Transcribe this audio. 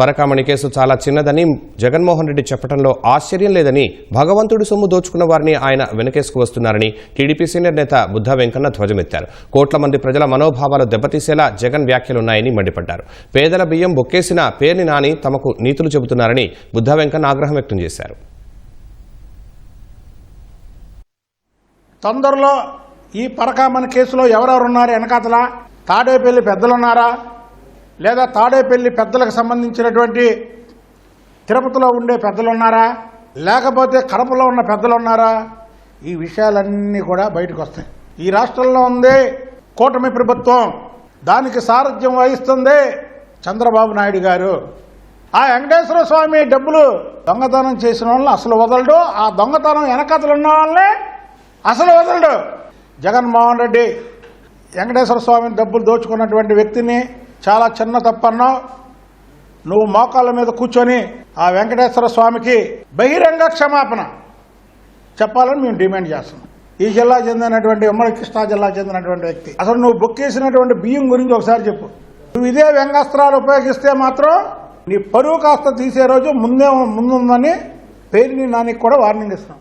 Parakamani case చాలా చిన్నదని జగన్మోహన్ రెడ్డి చెప్పడంలో ఆశ్చర్యం లేదని, భగవంతుడి సొమ్ము దోచుకున్న వారిని ఆయన వెనకేసుకు వస్తున్నారని టీడీపీ సీనియర్ నేత బుద్ధా వెంకన్న ధ్వజమెత్తారు. కోట్ల మంది ప్రజల మనోభావాలు దెబ్బతీసేలా జగన్ వ్యాఖ్యలున్నాయని మండిపడ్డారు. పేదల బియ్యం బొక్కేసిన పేర్ని నాని తమకు నీతులు చెబుతున్నారని బుద్ధా వెంకన్న ఆగ్రహం వ్యక్తం చేశారు. తొందరలో ఈ పరకామణి కేసులో ఎవరెవరున్నారు వెనకాతల? తాడేపల్లి పెద్దలున్నారా, లేదా తాడేపల్లి పెద్దలకు సంబంధించినటువంటి తిరుపతిలో ఉండే పెద్దలున్నారా, లేకపోతే కడపలో ఉన్న పెద్దలున్నారా? ఈ విషయాలన్నీ కూడా బయటకు వస్తాయి. ఈ రాష్ట్రంలో ఉంది కూటమి ప్రభుత్వం, దానికి సారథ్యం వహిస్తుంది చంద్రబాబు నాయుడు గారు. ఆ వెంకటేశ్వర స్వామి డబ్బులు దొంగతనం చేసిన వాళ్ళని అసలు వదలడు, ఆ దొంగతనం వెనకాతలు ఉన్న వాళ్ళని అసలు వదలడు. జగన్మోహన్ రెడ్డి వెంకటేశ్వర స్వామి డబ్బులు దోచుకున్నటువంటి వ్యక్తిని చాలా చిన్న తప్పన్నావు. నువ్వు మోకాళ్ళ మీద కూర్చొని ఆ వెంకటేశ్వర స్వామికి బహిరంగ క్షమాపణ చెప్పాలని మేము డిమాండ్ చేస్తున్నాం. ఈ జిల్లా చెందినటువంటి ఉమ్మడి కృష్ణా జిల్లా చెందినటువంటి వ్యక్తి, అసలు నువ్వు బొక్కేసినటువంటి బియ్యం గురించి ఒకసారి చెప్పు. నువ్వు ఇదే వ్యంగ్యాస్త్రాలు ఉపయోగిస్తే మాత్రం నీ పరువు కాస్త తీసే రోజు ముందుందని పేరుని నానికి కూడా వార్నింగ్ ఇస్తున్నాం.